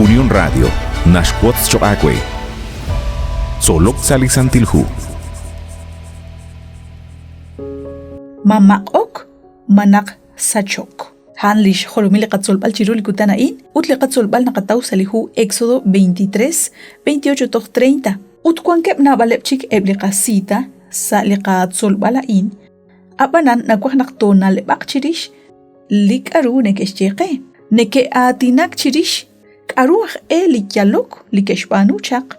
Unión Radio, Nashquots Choacue. Solok Salisantilhu. Mamak manak sachok. Hanlish Joromile Katzolbal Chirul Kutanain, Utle Katzolbal Nakatau Salihu, Éxodo 23, 28-30. Utquankep Nabalepchik Eblecasita, Salika Tzolbalain, Abanan Naquahnactona Lebakchirish, Lik Aru Nekeshcheque, Neke Atinak Chirish, Aruach Likyalok, Likeshpanuchak,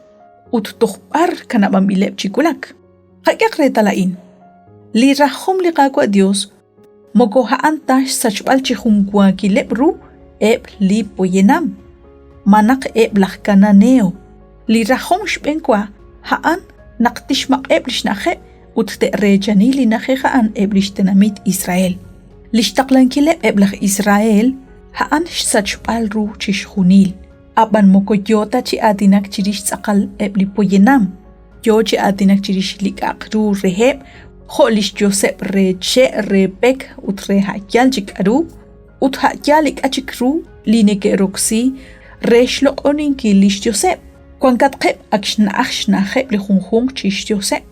Ut Tohbar Kanabambilepchikulak. Hayak Retalain. Li rahom li qaqwa Dios, moko haan tash sachbal chihungwa ki lepru, li poyenam. Manak lahkananeo. Li rahom shpenkwa, haan naktishmak lishnache, ut te rejani li nache haan lishtenamit Israel. Lishtaklan ki lach Israel, haan sachbal ru chishunil. Aban moko yota chi adinak chirish tsakal li poyenam. Yo chi adinak chirish likakru reheb, Holish Joseph Reche Rebek utre hakyal jikaru, ut hakyalik achikru, lineke roxy, reshlo oninki lish Joseph. Kwankat qeb akshna qeb li khunkhung chish Joseph.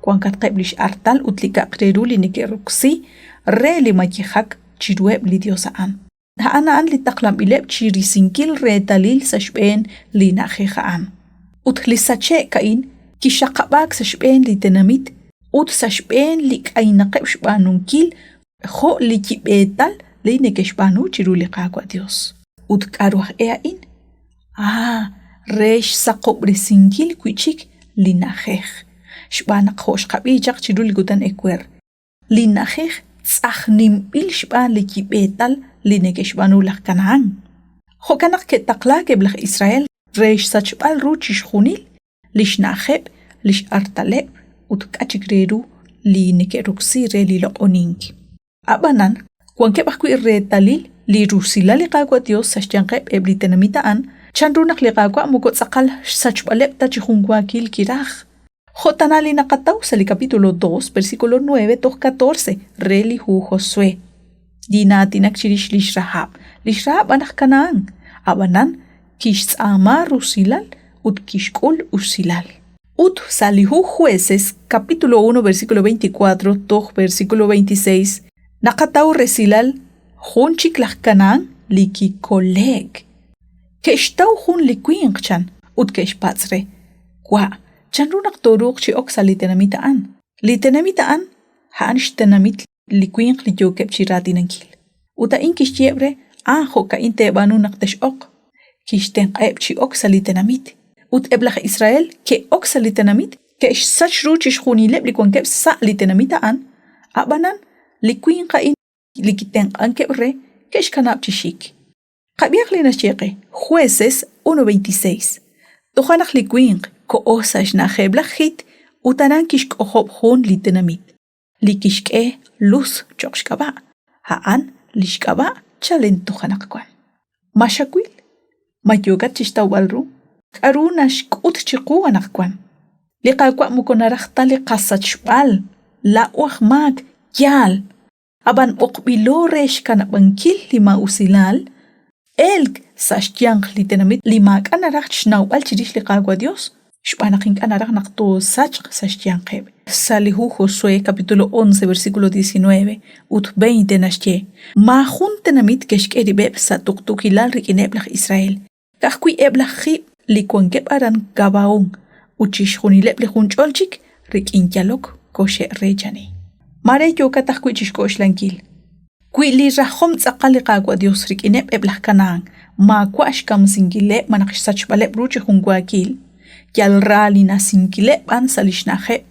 Kwankat qeb lish artal utlika qreru lineke roxy, re li makihak chirueb li diosaan. Haanaan li taqlam ileb chirisinkil re talil sashben li nakhekhaan. Ut li sache kain kishaqabak sashben li tenamit. Ut sashben lik ay naqebshbanun kil, ho likibetal li nekeshbanu chiru li qaqwa Dios. Ut karuach eain, resh saqobresinkil kuichik li najej. Shbanak hosh qabijak chiru li gutan ekwer. Li najej tsahnim bil shban likibetal li nekeshbanu lak kanaan. Ho kanak ke taqla keblach Israel, resh sachbal ru chishkhunil, lish najeb, lish artaleb, ut kachikreru li nekeruksi re li loqoninki. Abanan, kwankebaku retalil li rusila li qaqwa Dios sashyanqeb ebli tenamitaan, chanrunak li qaqwa mukot sakal sachbalep tachihungwa kil kiraj. Jotanali nakataw sa li capítulo 2, versículo 9-14, re li hu Josué. Di natinak chirish Lishrahab anak kanaan. Abanan, kishtzama rusilal ut kishkul usilal. Ut salihu Jueces, capítulo 1, versículo 24, versículo 26. Nakataw resilal, hunchik lahkanan, liki koleg. Keshtaw hun likwingchan, ut keshpatzre. Kwa, chanrunak toruk chi ok sa litenamitaan. Litenamitaan, haan shtenamit likwing li jokep chiratinankil. Uta in kishtiebre, hoka in tebanu naktesh ok. Kishten qaeb chi ok sa litenamit. Ut eblach Israel ke oksa litenamit ke sach ruchish khunileb likwankeb sa litenamitaan abanan likwin qain likiten ankebre ke shkanab chishik qabiaq linashieqe Jueces 1:26 tohanaq likwin ko osash na kheblach hit utanan kishk ohob khun litenamit likishke luz chokshkaba haan lishkaba chalen tohanaq kwan mashakwil mayogat chishtawalru Karunash kut chiku anakwan. Liqaqwa mukonarakhta li qasachbal la uahmak yal. Aban uqbiloresh kanabankil lima usilal. Elk sashtiang litenamit lima kanarakh shnawbal chirish liqaqwa Dios. Shpanakin kanarakh naqto sach sashtiang qeb. Salihu Josué capítulo 11 versículo 19 ut 20 nashtie. Ma juntenamit keshkeribeb sa tuktukilal rikineblach Israel. Kahkui eblach khib Likwankep aran gabaon, uchish hunilep li huncholchik, rik inkyalok, koshe rejani. Mare yo katah kuichish kosh lankil. Kui li rahom tsakali qaqwa Dios rik inep eblah kanaan, ma kwash kam singilep manakish sachbalep ruchi hungwakil, yal rali na singilep an salishnahep.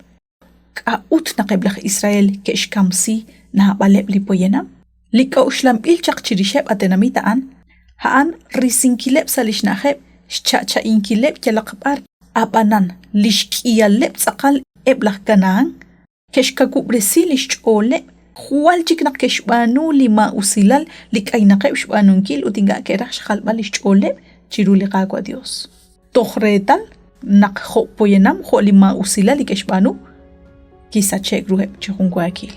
Ka ut naqeblah Israel kesh kamsi na balep li poyenam. Lika ushlam ilchak chirishep atenamitaan, haan risinkilep salishnahep, Chacha inkilep kelaqbar abanan lishkiyalep tsaqal eblah kanaan keshkakubresi lishchole khwalchik naqkeshbanu lima usilal likaynaqeb shbanunkil utinga kerach khalbal lishchole chiru liqaqwa Dios tokhretal naqho poyenam kho lima usilal likeshbanu kisachek ruheb chihungwakil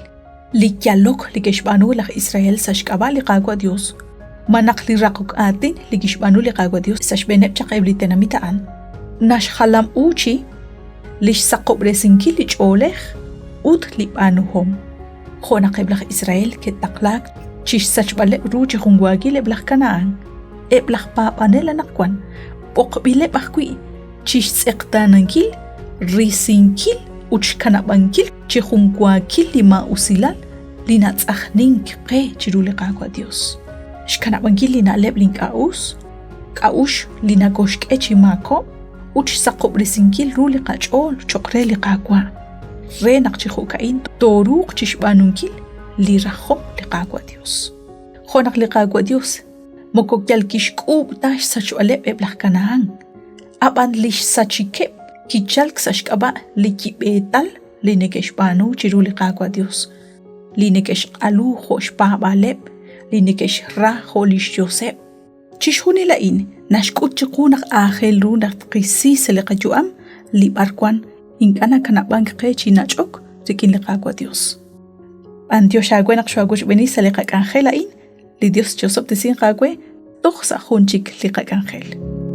likyalok likeshbanu laq Israel sashkaba liqaqwa Dios manak li rakok atin ligishbanu li kagwa Dios sa shbenep chakay blitenamitaan. Nash halam uchi lish sakop resinkil lich olech ut lipanuhom. Khona keblach Israel ketaklak chish sachbale ruchi khungwagi leblach Kanaan. Eblach papanela nakwan pokbile bakwi chish sektanangil risinkil uch kanabangil chikhungwagil lima usilal linats achning ke chirule kagwa Dios. Shkanabangil lina leblin kaush lina goshk echimako uch sakop risinkil ruli kachol chokre li kagwa. Renak chihukain toruk chishbanunkil li raho li kagwa Dios. Khonak li kagwa Dios mokokyal kishkub tash sachualep eblach Kanaan. Aban lish sachikep kichalk sashkaba li kibetal li nekeshbanu chiruli kagwa Dios. Li nekesh alu khoshpa balep li nekesh ra kholish Yosep. Chishuni lain nashkut chikunak ahel runak qisi li qajuam li barkwan inkana kanabang qechi nachok tikin li kagwa Dios. An Dios shagwenak shwagush benisa li qakangel lain li Dios Josep tisin qagwe tokhsa khunchik li qakangel.